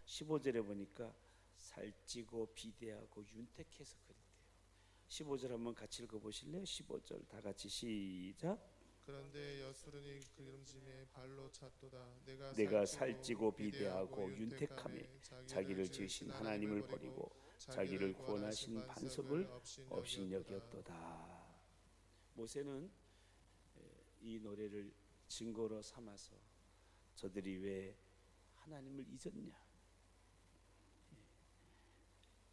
15절에 보니까 살찌고 비대하고 윤택해서 그랬대요. 15절 한번 같이 읽어보실래요? 15절 다 같이 시작. 그런데 여수르니 기름짐에 발로 찼도다. 내가 살찌고 비대하고 윤택함에 자기를 지으신 하나님을 버리고 자기를 구원하신 반석을 업신여겼도다. 모세는 이 노래를 증거로 삼아서 저들이 왜 하나님을 잊었냐,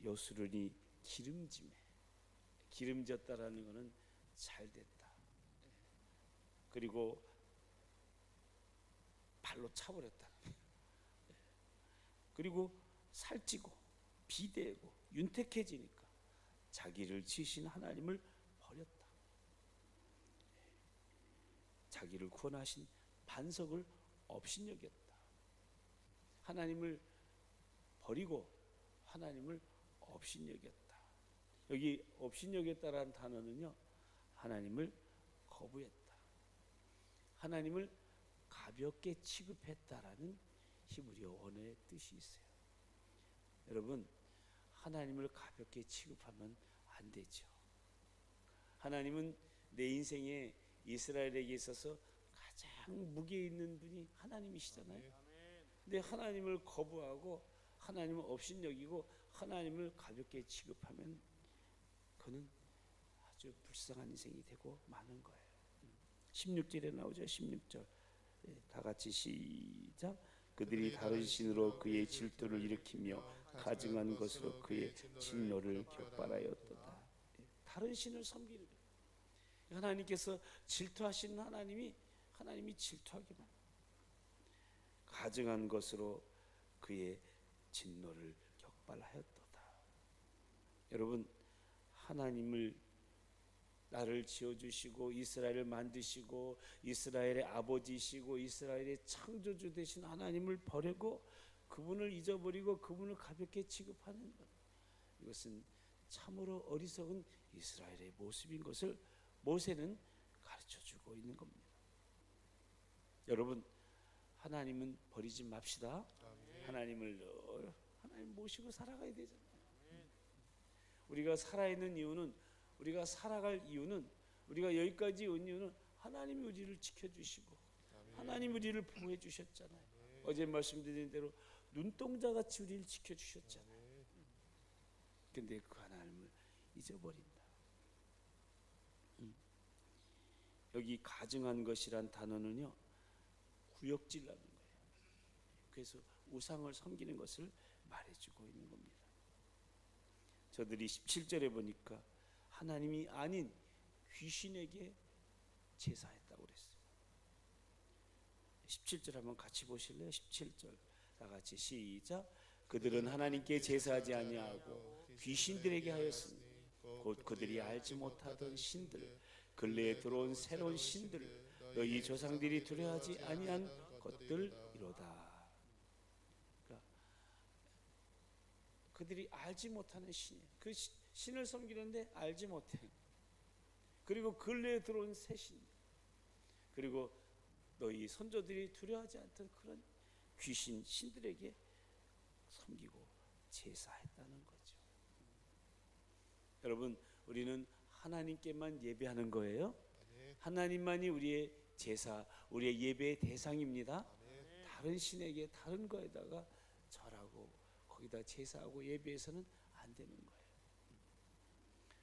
여수르니 기름짐에, 기름졌다라는 것은 잘됐다, 그리고 발로 차버렸다, 그리고 살찌고 비대고 윤택해지니까 자기를 지으신 하나님을 버렸다, 자기를 구원하신 반석을 업신여겼다. 하나님을 버리고 하나님을 업신여겼다. 여기 업신여겼다라는 단어는요, 하나님을 거부했다, 하나님을 가볍게 취급했다라는 히브리어 원어의 뜻이 있어요. 여러분, 하나님을 가볍게 취급하면 안 되죠. 하나님은 내 인생에 이스라엘에게 있어서 가장 무게 있는 분이 하나님이시잖아요. 근데 하나님을 거부하고 하나님을 업신여기고 하나님을 가볍게 취급하면 그는 아주 불쌍한 인생이 되고 마는 거예요. 16절에 나오죠. 16절 다 같이 시작. 그들이 다른 신으로 그의 질투를 일으키며 가증한 것으로 그의 진노를 격발하였도다. 다른 신을 섬기는 거예요. 하나님께서 질투하시는 하나님이 질투하기만, 가증한 것으로 그의 진노를 격발하였도다. 여러분, 하나님을, 나를 지어주시고 이스라엘을 만드시고 이스라엘의 아버지시고 이스라엘의 창조주 되신 하나님을 버리고 그분을 잊어버리고 그분을 가볍게 취급하는 것, 이것은 참으로 어리석은 이스라엘의 모습인 것을 모세는 가르쳐주고 있는 겁니다. 여러분, 하나님은 버리지 맙시다. 하나님 모시고 살아가야 되잖아요. 우리가 살아있는 이유는, 우리가 살아갈 이유는, 우리가 여기까지 온 이유는 하나님이 우리를 지켜주시고 하나님이 우리를 보호해 주셨잖아요. 어제 말씀드린 대로 눈동자같이 우리를 지켜주셨잖아요. 근데 그 하나님을 잊어버린다. 여기 가증한 것이란 단어는요, 구역질라는 거예요. 그래서 우상을 섬기는 것을 말해주고 있는 겁니다. 저들이 17절에 보니까 하나님이 아닌 귀신에게 제사했다고 그랬어요. 17절 한번 같이 보실래요? 17절 다 같이 시작. 그들은 하나님께 제사하지 아니하고 귀신들에게 하였으니 곧 그들이 알지 못하던 신들, 근래에 들어온 새로운 신들, 너희 조상들이 두려워하지 아니한 것들이로다. 그러니까 그들이 알지 못하는 신이에요. 그 신을 섬기는데 알지 못해. 그리고 근래에 들어온 새 신, 그리고 너희 선조들이 두려워하지 않던 그런 귀신 신들에게 섬기고 제사했다는 거죠. 여러분, 우리는 하나님께만 예배하는 거예요. 하나님만이 우리의 제사, 우리의 예배의 대상입니다. 다른 신에게, 다른 거에다가 절하고 거기다 제사하고 예배해서는 안 되는 거예요.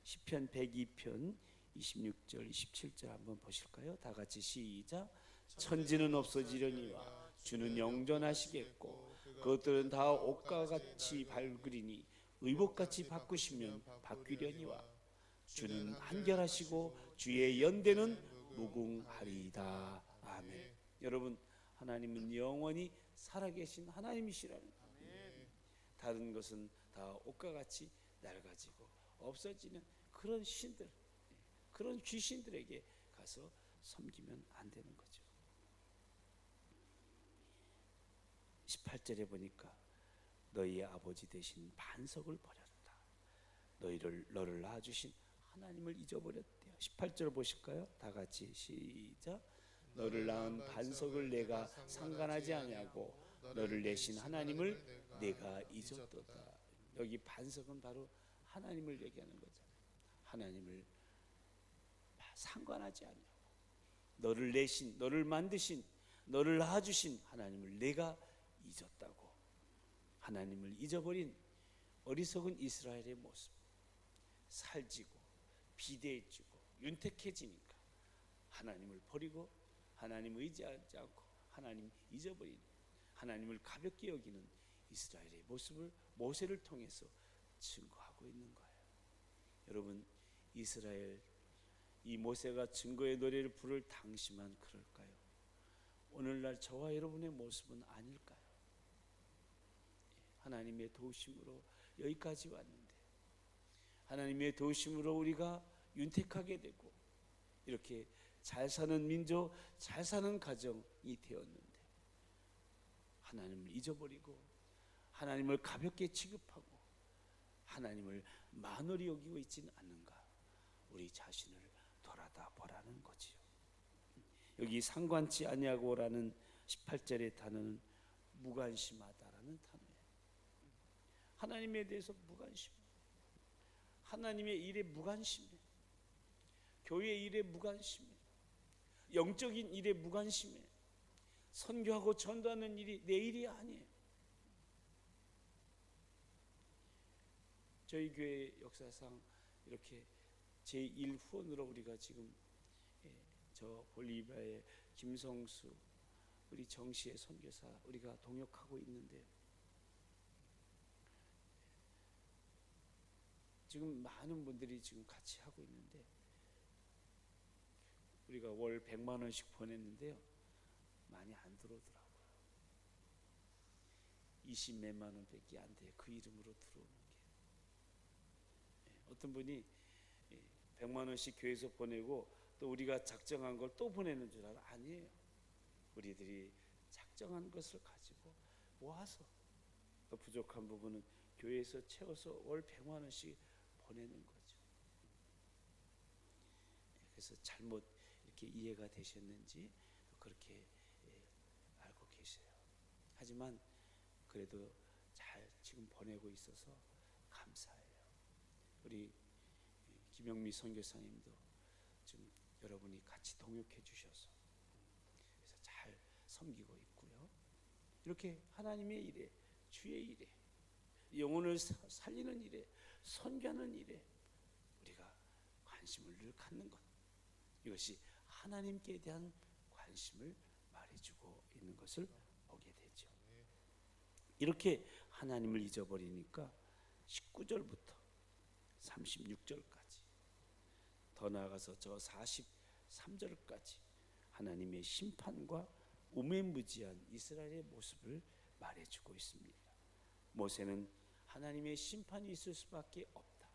시편 102편 26절 27절 한번 보실까요? 다 같이 시작. 천지는 없어지려니와 주는 영존하시겠고 그것들은 다 옷과 같이 밝으리니 의복같이 바꾸시면 바뀌려니와 주는 한결하시고 주의 연대는 무궁하리이다. 아멘. 여러분, 하나님은 영원히 살아계신 하나님이시라는 거예요. 다른 것은 다 옷과 같이 낡아지고 없어지는 그런 신들, 그런 귀신들에게 가서 섬기면 안 되는 거죠. 18절에 보니까 너희의 아버지 되신 반석을 버렸다. 너를 낳아주신 하나님을 잊어버렸대요. 18절 보실까요? 다 같이 시작. 너를 낳은 반석을 내가 상관하지 아니하고 너를 내신 하나님을 내가 잊었도다. 여기 반석은 바로 하나님을 얘기하는 거죠. 하나님을 상관하지 아니하고 너를 내신, 너를 만드신, 너를 낳아주신 하나님을 내가 잊었다고. 하나님을 잊어버린 어리석은 이스라엘의 모습, 살지고 비대해지고 윤택해지니까 하나님을 버리고 하나님 의지하지 않고 하나님 잊어버린, 하나님을 가볍게 여기는 이스라엘의 모습을 모세를 통해서 증거하고 있는 거예요. 여러분, 이스라엘, 이 모세가 증거의 노래를 부를 당시만 그럴까요? 오늘날 저와 여러분의 모습은 아닐까요? 하나님의 도우심으로 여기까지 왔는데, 하나님의 도우심으로 우리가 윤택하게 되고 이렇게 잘 사는 민족, 잘 사는 가정이 되었는데 하나님을 잊어버리고 하나님을 가볍게 취급하고 하나님을 만홀히 여기고 있지는 않는가? 우리 자신을 돌아다 보라는 거지요. 여기 상관치 아니하고라는 18절의 단어는 무관심하다라는 단어예요. 하나님에 대해서 무관심, 하나님의 일에 무관심해, 교회 일에 무관심해, 영적인 일에 무관심해, 선교하고 전도하는 일이 내 일이 아니에요. 저희 교회 역사상 이렇게 제1 후원으로 우리가 지금 저 볼리비아의 김성수, 우리 정시의 선교사 우리가 동역하고 있는데요. 지금 많은 분들이 지금 같이 하고 있는데 우리가 월 100만 원씩 보냈는데요. 많이 안 들어오더라고요. 20몇만 원밖에 안 돼요. 그 이름으로 들어오는 게. 어떤 분이 100만 원씩 교회에서 보내고 또 우리가 작정한 걸 또 보내는 줄 알아. 아니에요. 우리들이 작정한 것을 가지고 모아서 또 부족한 부분은 교회에서 채워서 월 100만 원씩 보내는 거죠. 그래서 잘못 이렇게 이해가 되셨는지 그렇게 알고 계세요. 하지만 그래도 잘 지금 보내고 있어서 감사해요. 우리 김영미 선교사님도 지금 여러분이 같이 동역해 주셔서 그래서 잘 섬기고 있고요. 이렇게 하나님의 일에, 주의 일에, 영혼을 살리는 일에, 선교하는 일에 우리가 관심을 늘 갖는 것, 이것이 하나님께 대한 관심을 말해주고 있는 것을 보게 되죠. 이렇게 하나님을 잊어버리니까 19절부터 36절까지, 더 나아가서 저 43절까지 하나님의 심판과 우매무지한 이스라엘의 모습을 말해주고 있습니다. 모세는 하나님의 심판이 있을 수밖에 없다,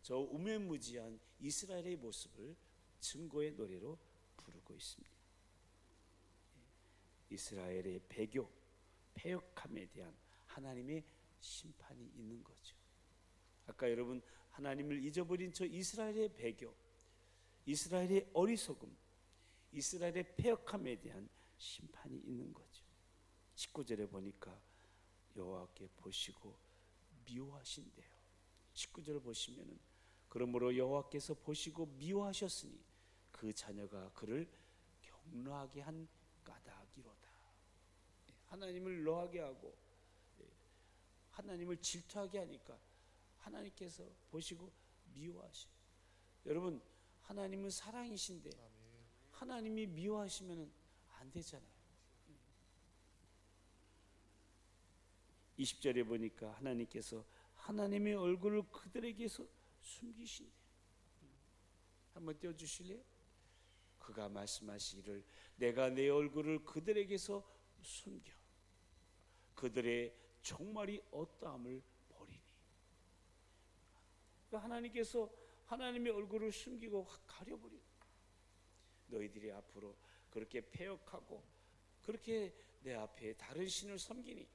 저 우매무지한 이스라엘의 모습을 증거의 노래로 부르고 있습니다. 이스라엘의 배교, 패역함에 대한 하나님의 심판이 있는 거죠. 아까 여러분 하나님을 잊어버린 저 이스라엘의 배교, 이스라엘의 어리석음, 이스라엘의 패역함에 대한 심판이 있는 거죠. 19절에 보니까 여호와께 보시고 미워하신대요. 19절 보시면은 그러므로 여호와께서 보시고 미워하셨으니 그 자녀가 그를 경노하게 한 까닭이로다. 하나님을 노하게 하고 하나님을 질투하게 하니까 하나님께서 보시고 미워하셔요. 여러분, 하나님은 사랑이신데 하나님이 미워하시면 안 되잖아요. 20절에 보니까 하나님께서 하나님의 얼굴을 그들에게서 숨기신대. 한번 띄워주실래요? 그가 말씀하시기를 내가 내 얼굴을 그들에게서 숨겨 그들의 종말이 어떠함을 보리니. 하나님께서 하나님의 얼굴을 숨기고 확 가려버린, 너희들이 앞으로 그렇게 패역하고 그렇게 내 앞에 다른 신을 섬기니,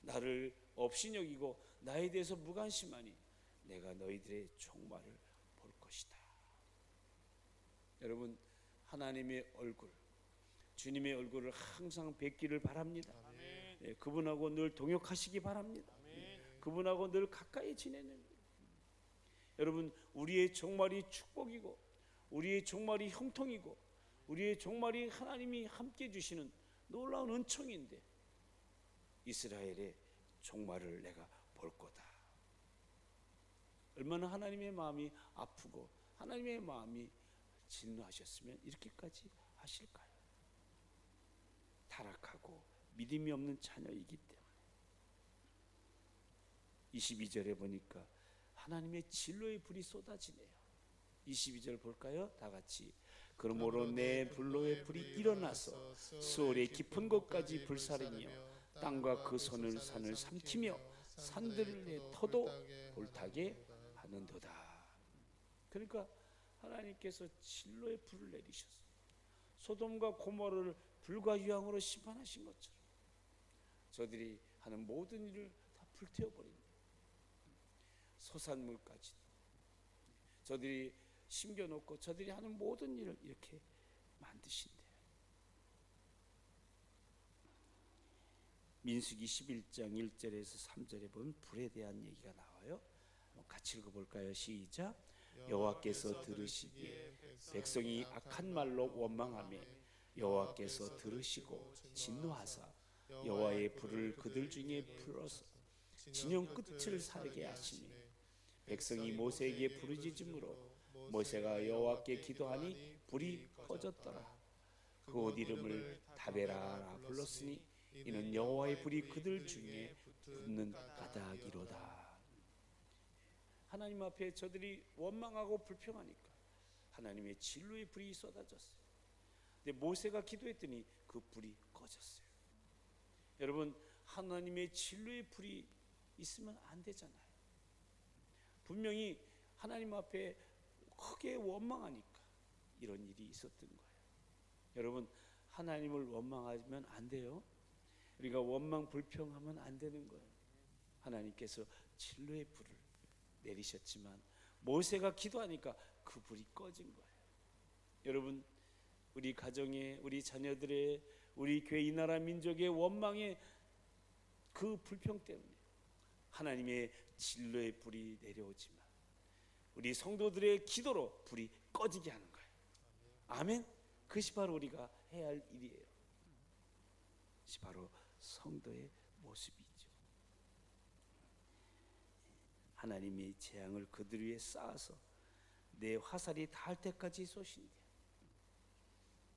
나를 없이 여기고 나에 대해서 무관심하니 내가 너희들의 종말을 볼 것이다. 여러분, 하나님의 얼굴, 주님의 얼굴을 항상 뵙기를 바랍니다. 아멘. 그분하고 늘 동역하시기 바랍니다. 그분하고 늘 가까이 지내는 일. 여러분, 우리의 종말이 축복이고 우리의 종말이 형통이고 우리의 종말이 하나님이 함께 주시는 놀라운 은총인데, 이스라엘의 종말을 내가 볼 거다. 얼마나 하나님의 마음이 아프고 하나님의 마음이 진노하셨으면 이렇게까지 하실까요? 타락하고 믿음이 없는 자녀이기 때문에. 22절에 보니까 하나님의 진노의 불이 쏟아지네요. 22절 볼까요? 다 같이. 그러므로 내 불로의 불이 일어나서 수월의 깊은 곳까지 불사르며 땅과 그 손을 산을 삼키며 산들의 터도 불타게 하는도다. 그러니까 하나님께서 진노의 불을 내리셨어요. 소돔과 고모라를 불과 유황으로 심판하신 것처럼 저들이 하는 모든 일을 다 불태워버린다. 소산물까지 저들이 심겨놓고 저들이 하는 모든 일을 이렇게 만드신대요. 민수기 11장 1절에서 3절에 보면 불에 대한 얘기가 나와요. 같이 읽어볼까요? 시작. 여호와께서 들으시기에 백성이 악한 말로 원망하며 여호와께서 들으시고 진노하사 여호와의 불을 그들 중에 불어서 진영 끝을 사르게 하시니 백성이 모세에게 부르짖음으로 모세가 여호와께 기도하니 불이 꺼졌더라. 그 이름을 다베라라 불렀으니 이는 여호와의 불이 그들 중에 붙는 까닭이로다. 하나님 앞에 저들이 원망하고 불평하니까 하나님의 진노의 불이 쏟아졌어요. 근데 모세가 기도했더니 그 불이 꺼졌어요. 여러분, 하나님의 진노의 불이 있으면 안 되잖아요. 분명히 하나님 앞에 크게 원망하니까 이런 일이 있었던 거예요. 여러분, 하나님을 원망하면 안 돼요. 우리가 원망 불평하면 안 되는 거예요. 하나님께서 진노의 불을 내리셨지만 모세가 기도하니까 그 불이 꺼진 거예요. 여러분, 우리 가정에, 우리 자녀들의, 우리 교회, 이 나라 민족의 원망의 그 불평 때문에 하나님의 진노의 불이 내려오지만 우리 성도들의 기도로 불이 꺼지게 하는 거예요. 아멘. 그것이 바로 우리가 해야 할 일이에요. 그것이 바로 성도의 모습이죠. 하나님의 재앙을 그들 위에 쌓아서 내 화살이 닿을 때까지 쏘신대요.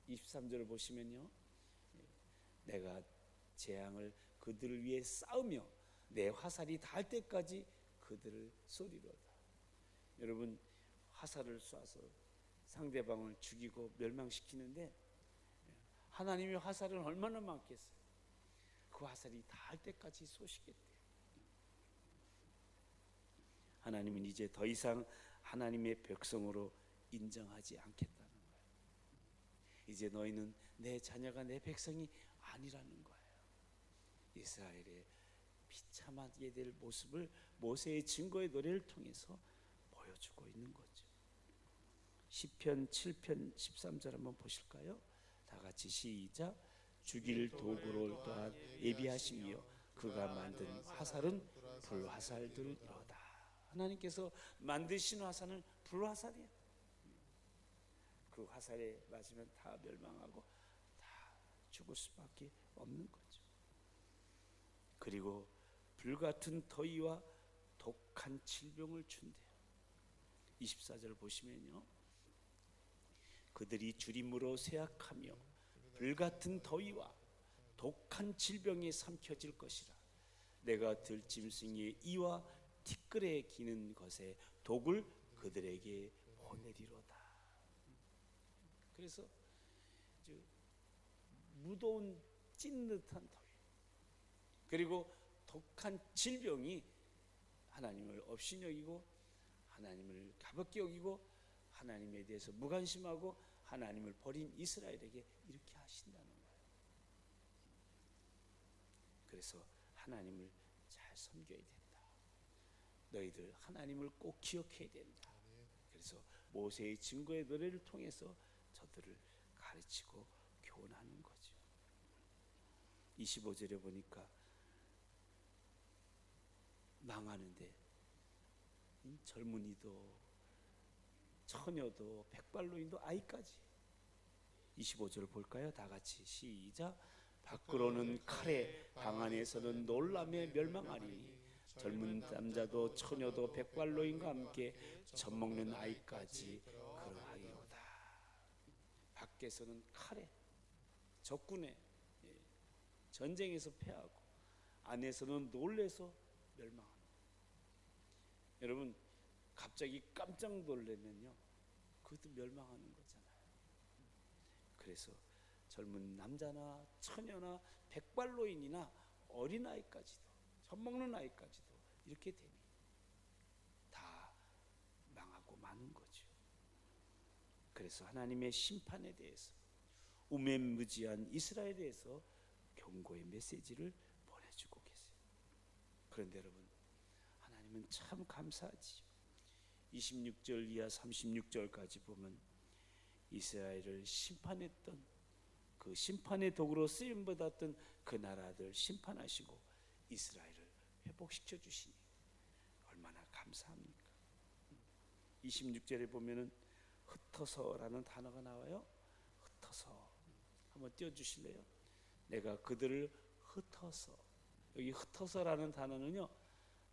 23절을 보시면요, 내가 재앙을 그들을 위해 쌓으며 내 화살이 닿을 때까지 그들을 쏘리로다. 여러분, 화살을 쏴서 상대방을 죽이고 멸망시키는데 하나님의 화살은 얼마나 많겠어요. 그 화살이 닿을 때까지 쏘시겠대요. 하나님은 이제 더 이상 하나님의 백성으로 인정하지 않겠다는 거예요. 이제 너희는 내 자녀가 내 백성이 아니라는 거예요. 이스라엘의 비참하게 될 모습을 모세의 증거의 노래를 통해서 보여주고 있는 거죠. 시편 7편 13절 한번 보실까요? 다 같이 시작. 죽일 도구를 또한 예비하시며 그가 만든 화살은 불화살들이로다. 하나님께서 만드신 화살은 불화살이에요. 그 화살에 맞으면 다 멸망하고 다 죽을 수밖에 없는 거죠. 그리고 불같은 더위와 독한 질병을 준대요. 24절 보시면요, 그들이 주림으로 쇠약하며 불같은 더위와 독한 질병에 삼켜질 것이라. 내가 들짐승의 이와 티끌에 기는 것에 독을 그들에게 보내리로다. 그래서 무더운 찐듯한 더위, 그리고 독한 질병이 하나님을 없이 여기고 하나님을 가볍게 여기고 하나님에 대해서 무관심하고 하나님을 버린 이스라엘에게 이렇게 하신다는 거예요. 그래서 하나님을 잘 섬겨야 된다. 너희들 하나님을 꼭 기억해야 된다. 그래서 모세의 증거의 노래를 통해서 저들을 가르치고 교훈하는 거죠. 25절에 보니까 망하는데 이 젊은이도 처녀도 백발노인도 아이까지. 25절 볼까요? 다 같이 시작. 밖으로는 칼에, 방 안에서는 놀람에 멸망하리니 젊은 남자도 처녀도 백발노인과 함께 젖먹는 아이까지 그러하리로다. 밖에서는 칼에, 적군에, 전쟁에서 패하고, 안에서는 놀래서 멸망하는. 여러분, 갑자기 깜짝 놀라면요, 그것도 멸망하는 거잖아요. 그래서 젊은 남자나 처녀나 백발노인이나 어린아이까지도, 젖먹는 아이까지도 이렇게 되니 다 망하고 마는 거죠. 그래서 하나님의 심판에 대해서, 우매무지한 이스라엘에 대해서 경고의 메시지를 보내주고 계세요. 그런데 여러분, 하나님은 참 감사하지. 26절 이하 36절까지 보면 이스라엘을 심판했던, 그 심판의 도구로 쓰임받았던 그 나라들 심판하시고 이스라엘을 회복시켜 주시니 얼마나 감사합니까? 26절에 보면은 흩어서라는 단어가 나와요. 흩어서 한번 띄워주실래요? 내가 그들을 흩어서. 여기 흩어서라는 단어는요,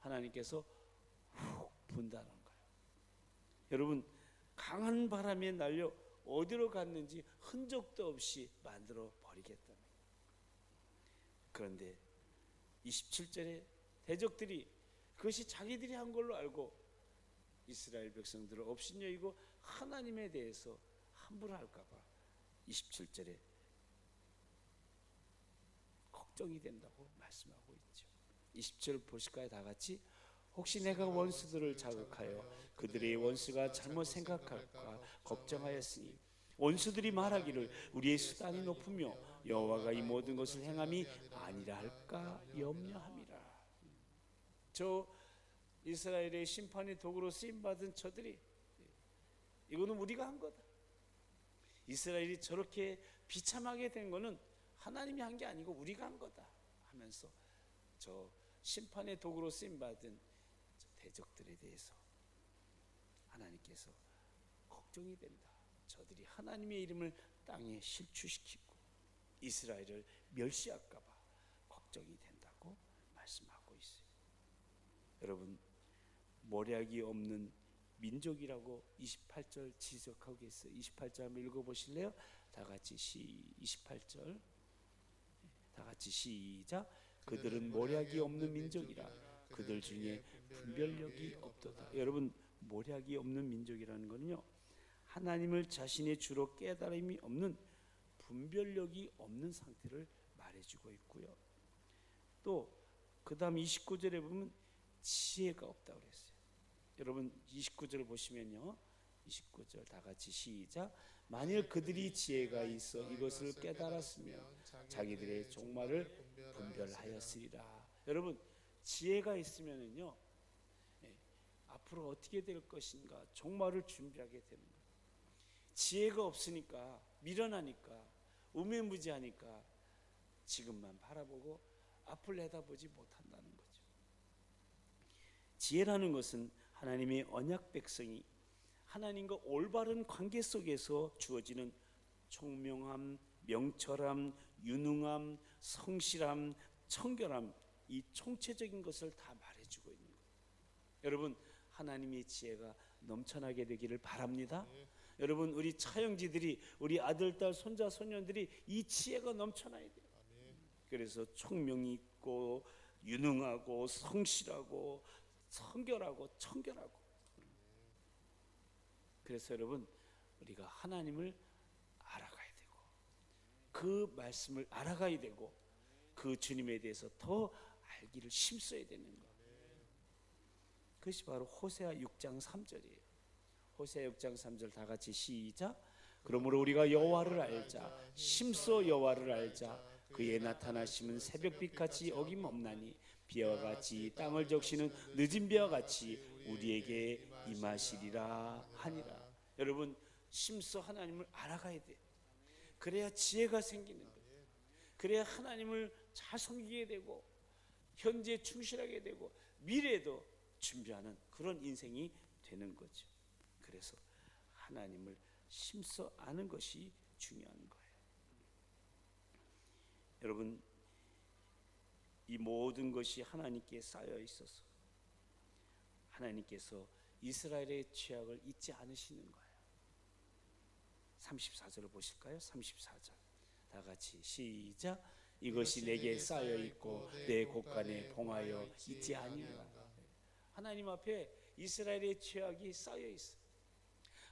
하나님께서 훅 분다는 거예요. 여러분, 강한 바람에 날려 어디로 갔는지 흔적도 없이 만들어 버리겠다. 그런데 27절에 대적들이 그것이 자기들이 한 걸로 알고 이스라엘 백성들을 업신여기고 하나님에 대해서 함부로 할까 봐 27절에 걱정이 된다고 말씀하고 있죠. 20절 보실까요? 다 같이. 혹시 내가 원수들을 자극하여 그들의 원수가 잘못 생각할까 걱정하였으니 원수들이 말하기를 우리의 수단이 높으며 여호와가 이 모든 것을 행함이 아니라 할까 염려함이라. 저 이스라엘의 심판의 도구로 쓰임받은 저들이, 이거는 우리가 한 거다. 이스라엘이 저렇게 비참하게 된 거는 하나님이 한 게 아니고 우리가 한 거다 하면서 저 심판의 도구로 쓰임받은 대적들에 대해서 하나님께서 걱정이 된다. 저들이 하나님의 이름을 땅에 실추시키고 이스라엘을 멸시할까 봐 걱정이 된다고 말씀하고 있어요. 여러분, 모략이 없는 민족이라고 28절 지적하고 있어요. 28절 한번 읽어보실래요? 다 같이 28절 다 같이 시작. 그들은 모략이 없는 민족이라 그들 중에 분별력이 없도다. 여러분, 모략이 없는 민족이라는 거는요, 하나님을 자신의 주로 깨달음이 없는, 분별력이 없는 상태를 말해주고 있고요. 또 그 다음 29절에 보면 지혜가 없다고 그랬어요. 여러분 29절 보시면요, 29절 다 같이 시작. 만일 그들이 지혜가 있어 이것을 깨달았으면 자기들의 종말을 분별하였으리라. 여러분, 지혜가 있으면은요, 앞으로 어떻게 될 것인가 종말을 준비하게 되는 거예요. 지혜가 없으니까, 미련하니까, 우매무지하니까 지금만 바라보고 앞을 내다보지 못한다는 거죠. 지혜라는 것은 하나님의 언약 백성이 하나님과 올바른 관계 속에서 주어지는 총명함, 명철함, 유능함, 성실함, 청결함, 이 총체적인 것을 다 말해주고 있는 거예요. 여러분, 하나님의 지혜가 넘쳐나게 되기를 바랍니다. 여러분, 우리 차영지들이, 우리 아들, 딸, 손자, 손녀들이 이 지혜가 넘쳐나야 돼요. 그래서 총명이 있고 유능하고 성실하고 성결하고 청결하고. 그래서 여러분, 우리가 하나님을 알아가야 되고 그 말씀을 알아가야 되고 그 주님에 대해서 더 알기를 힘써야 되는 것. 그것이 바로 호세아 6장 3절이에요. 호세아 6장 3절 다 같이 시작. 그러므로 우리가 여호와를 알자, 심써 여호와를 알자. 그의 나타나심은 새벽빛같이 어김없나니 비와 같이 땅을 적시는 늦은 비와 같이 우리에게 임하시리라 하니라. 여러분, 심써 하나님을 알아가야 돼요. 그래야 지혜가 생기는 거예요. 그래야 하나님을 잘 섬기게 되고 현재에 충실하게 되고 미래도 준비하는 그런 인생이 되는 거죠. 그래서 하나님을 심써 아는 것이 중요한 거예요. 여러분, 이 모든 것이 하나님께 쌓여 있어서 하나님께서 이스라엘의 죄악을 잊지 않으시는 거예요. 34절을 보실까요? 34절 다 같이 시작. 이것이 내게 쌓여 있고 내 곳간에 봉하여 있지 아니하라. 하나님 앞에 이스라엘의 죄악이 쌓여 있어요.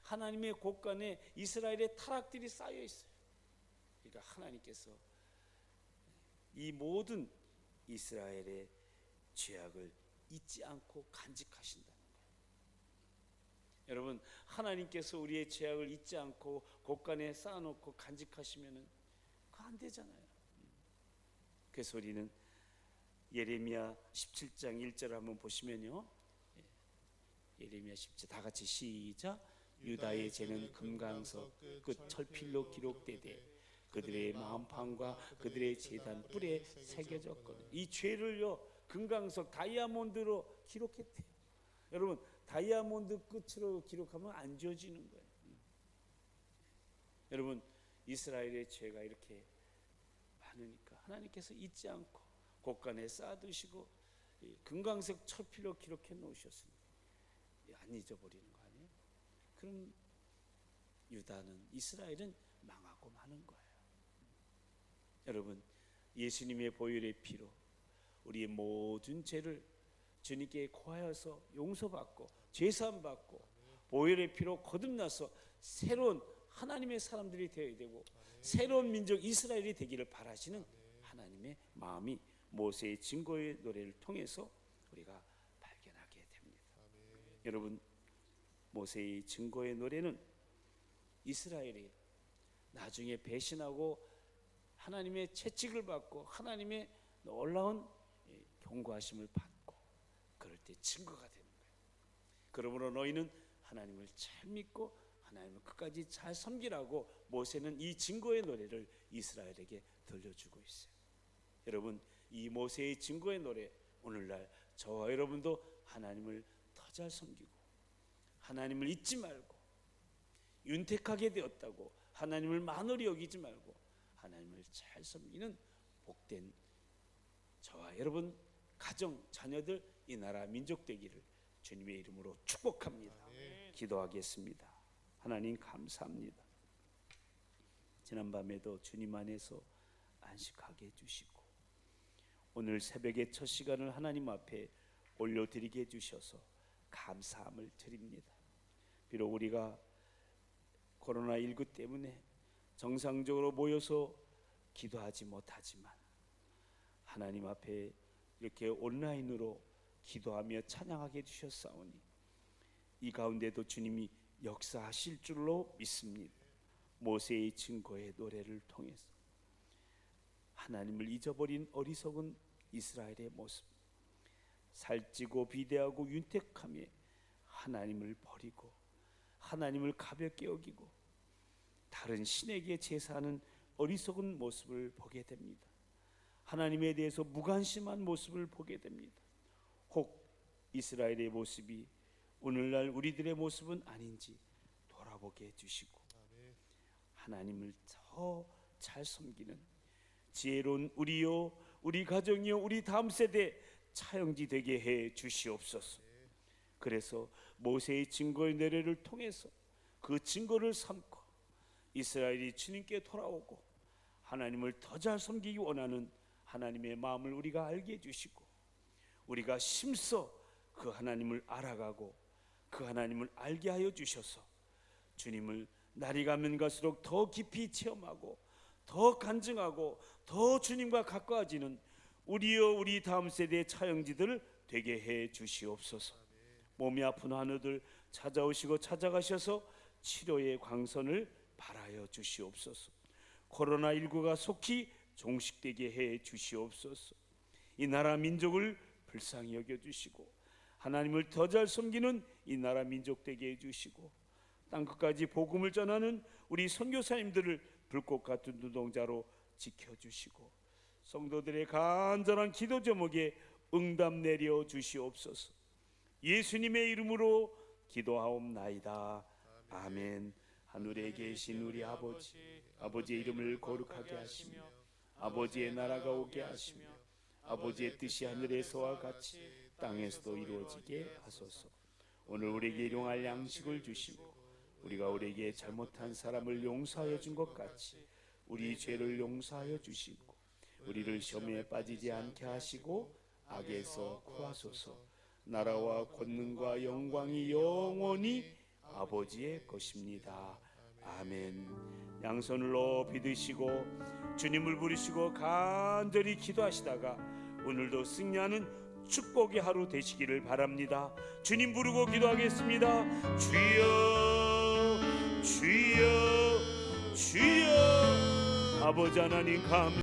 하나님의 곳간에 이스라엘의 타락들이 쌓여 있어요. 그러니까 하나님께서 이 모든 이스라엘의 죄악을 잊지 않고 간직하신다는 거예요. 여러분, 하나님께서 우리의 죄악을 잊지 않고 곳간에 쌓아놓고 간직하시면은 그거 안 되잖아요. 그래서 우리는 예레미야 17장 1절을 한번 보시면요, 예레미야 17 다 같이 시작. 유다의 죄는 금강석 끝 철필로 기록되되 그들의 마음판과 그들의 제단 뿔에 새겨졌거든. 이 죄를요 금강석 다이아몬드로 기록했대요. 여러분, 다이아몬드 끝으로 기록하면 안 지워지는 거예요. 여러분, 이스라엘의 죄가 이렇게 많으니까 하나님께서 잊지 않고 곳간에 쌓아두시고 금강석 철필로 기록해 놓으셨으니 안 잊어버리는 거 아니에요? 그럼 유다는, 이스라엘은 망하고 마는 거예요. 여러분, 예수님의 보혈의 피로 우리의 모든 죄를 주님께 고하여서 용서받고 죄사함 받고 보혈의 피로 거듭나서 새로운 하나님의 사람들이 되어야 되고 새로운 민족 이스라엘이 되기를 바라시는 하나님의 마음이 모세의 증거의 노래를 통해서 우리가 발견하게 됩니다. 여러분, 모세의 증거의 노래는 이스라엘이 나중에 배신하고 하나님의 채찍을 받고 하나님의 놀라운 경고하심을 받고 그럴 때 증거가 되는 거예요. 그러므로 너희는 하나님을 잘 믿고 하나님을 끝까지 잘 섬기라고 모세는 이 증거의 노래를 이스라엘에게 들려주고 있어요. 여러분, 이 모세의 증거의 노래, 오늘날 저와 여러분도 하나님을 더 잘 섬기고 하나님을 잊지 말고 윤택하게 되었다고 하나님을 만홀히 여기지 말고 하나님을 잘 섬기는 복된 저와 여러분, 가정, 자녀들, 이 나라 민족 되기를 주님의 이름으로 축복합니다. 기도하겠습니다. 하나님 감사합니다. 지난밤에도 주님 안에서 안식하게 해주시고 오늘 새벽의 첫 시간을 하나님 앞에 올려드리게 해주셔서 감사함을 드립니다. 비록 우리가 코로나19 때문에 정상적으로 모여서 기도하지 못하지만 하나님 앞에 이렇게 온라인으로 기도하며 찬양하게 해주셨사오니 이 가운데도 주님이 역사하실 줄로 믿습니다. 모세의 증거의 노래를 통해서 하나님을 잊어버린 어리석은 이스라엘의 모습, 살찌고 비대하고 윤택하며 하나님을 버리고 하나님을 가볍게 여기고 다른 신에게 제사하는 어리석은 모습을 보게 됩니다. 하나님에 대해서 무관심한 모습을 보게 됩니다. 혹 이스라엘의 모습이 오늘날 우리들의 모습은 아닌지 돌아보게 해주시고 하나님을 더 잘 섬기는 지혜로운 우리요, 우리 가정이요, 우리 다음 세대 차영지 되게 해 주시옵소서. 그래서 모세의 증거의 노래를 통해서 그 증거를 삼고 이스라엘이 주님께 돌아오고 하나님을 더 잘 섬기기 원하는 하나님의 마음을 우리가 알게 해주시고 우리가 심써 그 하나님을 알아가고 그 하나님을 알게 하여 주셔서 주님을 날이 가면 갈수록 더 깊이 체험하고 더 간증하고 더 주님과 가까워지는 우리여 우리 다음 세대의 차영지들 되게 해 주시옵소서. 몸이 아픈 환우들 찾아오시고 찾아가셔서 치료의 광선을 발하여 주시옵소서. 코로나19가 속히 종식되게 해 주시옵소서. 이 나라 민족을 불쌍히 여겨주시고 하나님을 더 잘 섬기는 이 나라 민족 되게 해주시고 땅끝까지 복음을 전하는 우리 선교사님들을 불꽃 같은 눈동자로 지켜주시고 성도들의 간절한 기도 제목에 응답 내려 주시옵소서. 예수님의 이름으로 기도하옵나이다. 아멘. 하늘에 계신 우리 아버지, 아버지의 이름을 거룩하게 하시며 아버지의 나라가 오게 하시며 아버지의 뜻이 하늘에서와 같이 땅에서도 이루어지게 하소서. 오늘 우리에게 일용할 양식을 주시고 우리가 우리에게 잘못한 사람을 용서하여 준 것 같이 우리 죄를 용서하여 주시고 우리를 시험에 빠지지 않게 하시고 악에서 구하소서. 나라와 권능과 영광이 영원히 아버지의 것입니다. 아멘. 양손을 높이 드시고 주님을 부르시고 간절히 기도하시다가 오늘도 승리하는 축복의 하루 되시기를 바랍니다. 주님 부르고 기도하겠습니다. 주여 주여 주여. 아버지 하나님 감사합니다.